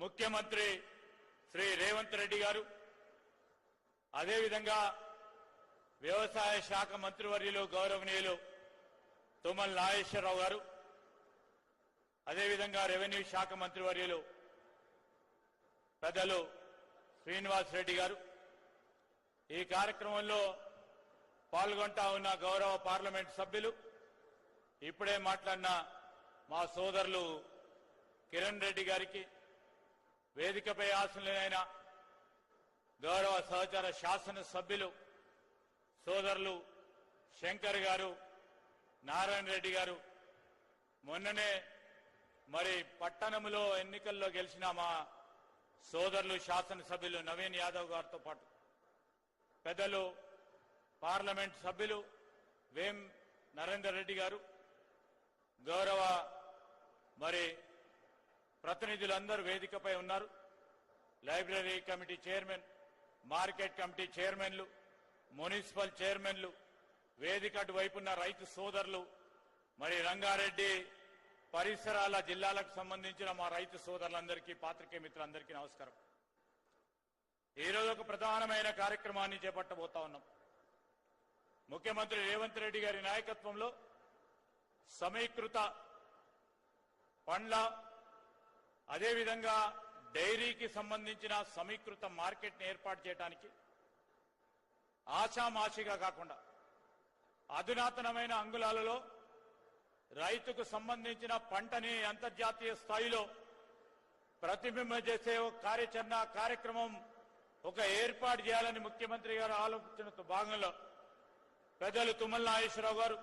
ముఖ్యమంత్రి శ్రీ రేవంత్ రెడ్డి గారు, అదేవిధంగా వ్యవసాయ శాఖ మంత్రివర్యులు గౌరవనీయులు తుమ్మల నాగేశ్వరరావు గారు, అదేవిధంగా రెవెన్యూ శాఖ మంత్రివర్యులు పెద్దలు శ్రీనివాస్ రెడ్డి గారు, ఈ కార్యక్రమంలో పాల్గొంటా ఉన్న గౌరవ పార్లమెంట్ సభ్యులు, ఇప్పుడే మాట్లాడిన మా సోదరులు కిరణ్ రెడ్డి గారికి, వేదికపై ఆసీనులైన గౌరవ సహచర శాసన సభ్యులు సోదరులు శంకర్ గారు, నారాయణ రెడ్డి గారు, మొన్ననే మరి పట్టణంలో ఎన్నికల్లో గెలిచిన మా సోదరులు శాసనసభ్యులు నవీన్ యాదవ్ గారితో పాటు పెద్దలు పార్లమెంట్ సభ్యులు వేం నరేందర్ రెడ్డి గారు, గౌరవ మరి ప్రతినిధులందరూ వేదికపై ఉన్నారు. Library committee chairman, market committee చైర్మన్లు, మున్సిపల్ చైర్మన్లు, వేదిక అటువైపున్న రైతు సోదరులు, మరి రంగారెడ్డి పరిసరాల జిల్లాలకు సంబంధించిన మా రైతు సోదరులందరికీ, పాత్రికేయ మిత్రులందరికీ నమస్కారం. ఈరోజు ఒక ప్రధానమైన కార్యక్రమాన్ని చేపట్టబోతా ఉన్నాం. ముఖ్యమంత్రి రేవంత్ రెడ్డి గారి నాయకత్వంలో సమీకృత పండ్ల, అదేవిధంగా డైరీకి సంబంధించిన సమీకృత మార్కెట్ని ఏర్పాటు చేయడానికి ఆషామాషిగా కాకుండా అధునాతనమైన అంగుళాలలో రైతుకు సంబంధించిన పంటని అంతర్జాతీయ స్థాయిలో ప్రతిబింబం చేసే ఒక కార్యక్రమం ఒక ఏర్పాటు చేయాలని ముఖ్యమంత్రి గారి ఆలోచనతో భాగంలో పెద్దలు తుమ్మల నాగేశ్వరరావు గారు,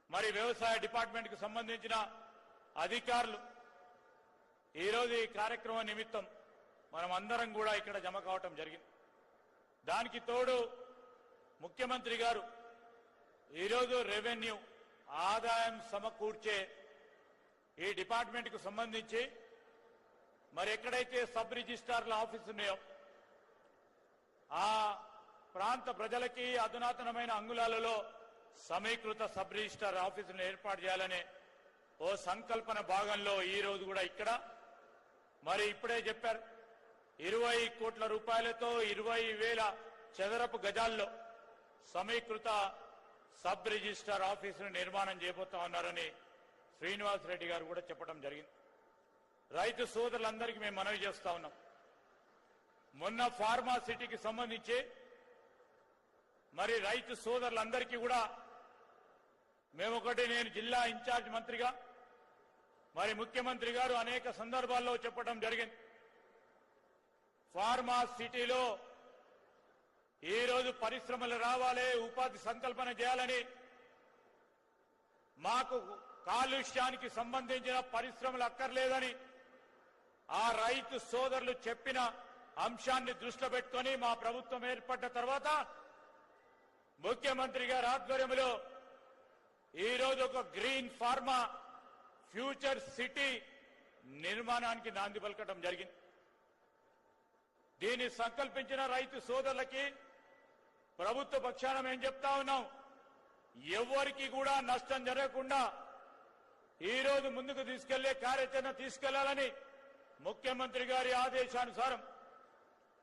మరి వ్యవసాయ డిపార్ట్మెంట్కి సంబంధించిన అధికారులు ఈరోజు ఈ కార్యక్రమం నిమిత్తం మనం అందరం కూడా ఇక్కడ జమ కావటం జరిగింది. దానికి తోడు ముఖ్యమంత్రి గారు ఈరోజు రెవెన్యూ ఆదాయం సమకూర్చే ఈ డిపార్ట్మెంట్కు సంబంధించి మరి ఎక్కడైతే సబ్ రిజిస్ట్రార్ల ఆఫీసు ఉన్నాయో ఆ ప్రాంత ప్రజలకి అధునాతనమైన అంగుళాలలో సమీకృత సబ్ రిజిస్ట్రార్ ఆఫీసులను ఏర్పాటు చేయాలనే ఓ సంకల్పన భాగంలో ఈ రోజు కూడా ఇక్కడ మరి ఇప్పుడే చెప్పారు 20 కోట్ల రూపాయలతో 20,000 చదరపు గజాల్లో సమీకృత సబ్ రిజిస్ట్రార్ ఆఫీసును నిర్మాణం చేయబోతా ఉన్నారని శ్రీనివాస్ రెడ్డి గారు కూడా చెప్పడం జరిగింది. రైతు సోదరులందరికీ మేము మనవి చేస్తా ఉన్నాం. మొన్న ఫార్మా సిటీకి సంబంధించి మరి రైతు సోదరులందరికీ కూడా నేను జిల్లా ఇన్ఛార్జ్ మంత్రిగా మరి ముఖ్యమంత్రి గారు అనేక సందర్భాల్లో చెప్పడం జరిగింది. ఫార్మా సిటీలో ఈరోజు పరిశ్రమలు రావాలి, ఉపాధి సంకల్పన చేయాలని, మాకు కాలుష్యానికి సంబంధించిన పరిశ్రమలు అక్కర్లేదని ఆ రైతు సోదరులు చెప్పిన అంశాన్ని దృష్టిలో పెట్టుకొని మా ప్రభుత్వం ఏర్పడ్డ తర్వాత ముఖ్యమంత్రి గారి ఆధ్వర్యంలో ఈరోజు ఒక గ్రీన్ ఫార్మా ఫ్యూచర్ సిటీ నిర్మాణానికి నాంది పలకడం జరిగింది. దీన్ని సంకల్పించిన రైతు సోదరులకి ప్రభుత్వ పక్షాన మేము చెప్తా ఉన్నాం, ఎవరికి కూడా నష్టం జరగకుండా ఈరోజు ముందుకు తీసుకెళ్లే కార్యాచరణ తీసుకెళ్లాలని ముఖ్యమంత్రి గారి ఆదేశానుసారం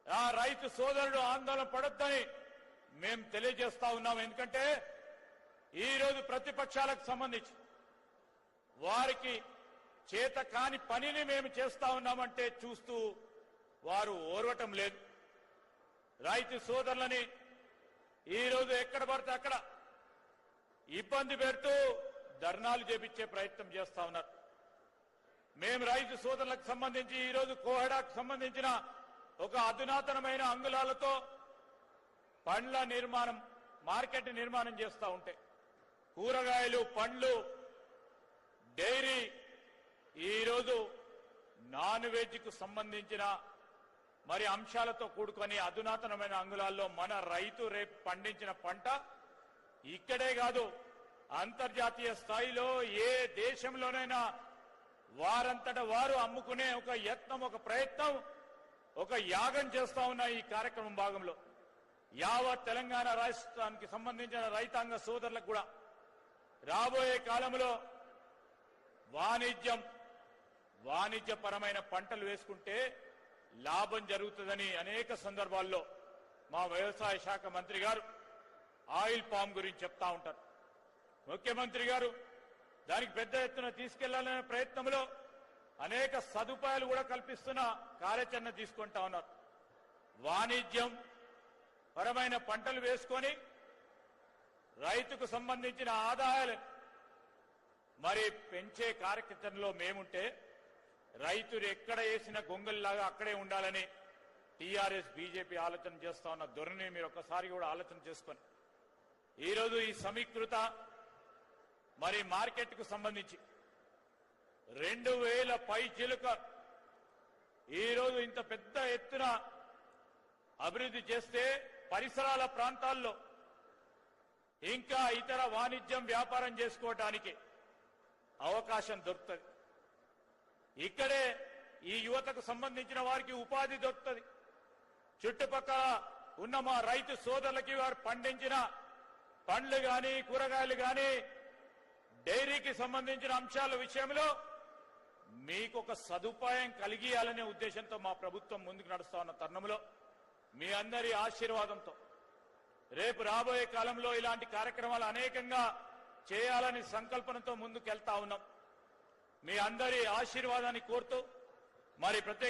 ఆ రైతు సోదరుడు ఆందోళన పడొద్దని మేము తెలియజేస్తా ఉన్నాం. ఎందుకంటే ఈరోజు ప్రతిపక్షాలకు సంబంధించి వారికి చేత కాని పనిని మేము చేస్తా ఉన్నామంటే చూస్తూ వారు ఓర్వటం లేదు. రైతు సోదరులని ఈరోజు ఎక్కడ పడితే అక్కడ ఇబ్బంది పెడుతూ ధర్నాలు చేపించే ప్రయత్నం చేస్తా ఉన్నారు. మేము రైతు సోదరులకు సంబంధించి ఈరోజు కోహెడాకు సంబంధించిన ఒక అధునాతనమైన అంగుళాలతో పండ్ల నిర్మాణం, మార్కెట్ నిర్మాణం చేస్తూ ఉంటే కూరగాయలు, పండ్లు, డైరీ, ఈరోజు నాన్ వెజ్కు సంబంధించిన మరి అంశాలతో కూడుకొని అధునాతనమైన అంగుళాల్లో మన రైతు రేపు పండించిన పంట ఇక్కడే కాదు అంతర్జాతీయ స్థాయిలో ఏ దేశంలోనైనా వారంతట వారు అమ్ముకునే ఒక యత్నం, ఒక ప్రయత్నం, ఒక యాగం చేస్తా ఉన్న ఈ కార్యక్రమం భాగంలో యావత్ తెలంగాణ రాష్ట్రానికి సంబంధించిన రైతాంగ సోదరులకు కూడా రాబోయే కాలంలో వాణిజ్యం, వాణిజ్యపరమైన పంటలు వేసుకుంటే లాభం జరుగుతుందని అనేక సందర్భాల్లో మా వ్యవసాయ శాఖ మంత్రి గారు ఆయిల్ పామ్ గురించి చెప్తా ఉంటారు. ముఖ్యమంత్రి గారు దానికి పెద్ద ఎత్తున తీసుకెళ్లాలనే ప్రయత్నంలో అనేక సదుపాయాలు కూడా కల్పిస్తున్న కార్యాచరణ తీసుకుంటా ఉన్నారు. వాణిజ్యం పరమైన పంటలు వేసుకొని రైతుకు సంబంధించిన ఆదాయాలు మరి పెంచే కార్యక్రమంలో మేముంటే రైతులు ఎక్కడ వేసిన గొంగల్లాగా అక్కడే ఉండాలని టీఆర్ఎస్ బీజేపీ ఆలోచన చేస్తా ఉన్న ధోరణి మీరు ఒక్కసారి కూడా ఆలోచన చేసుకొని ఈరోజు ఈ సమీకృత మరి మార్కెట్ కు సంబంధించి 2000 పైచిలుక ఈరోజు ఇంత పెద్ద ఎత్తున అభివృద్ధి చేస్తే పరిసరాల ప్రాంతాల్లో ఇంకా ఇతర వాణిజ్యం వ్యాపారం చేసుకోవడానికి అవకాశం దొరుకుతుంది. ఇక్కడే ఈ యువతకు సంబంధించిన వారికి ఉపాధి దొరుకుతుంది. చుట్టుపక్కల ఉన్న మా రైతు సోదరులకి వారు పండించిన పండ్లు గాని కూరగాయలు గాని డైరీకి సంబంధించిన అంశాల విషయంలో మీకు ఒక సదుపాయం కలిగియాలనే ఉద్దేశంతో మా ప్రభుత్వం ముందుకు నడుస్తా ఉన్న తరుణంలో మీ అందరి ఆశీర్వాదంతో రేపు రాబోయే కాలంలో ఇలాంటి కార్యక్రమాలు అనేకంగా చేయాలని సంకల్పనతో ముందుకెళ్తా ఉన్నాం. మీ అందరి ఆశీర్వాదాన్ని కోరుతూ మరి ప్రత్యేక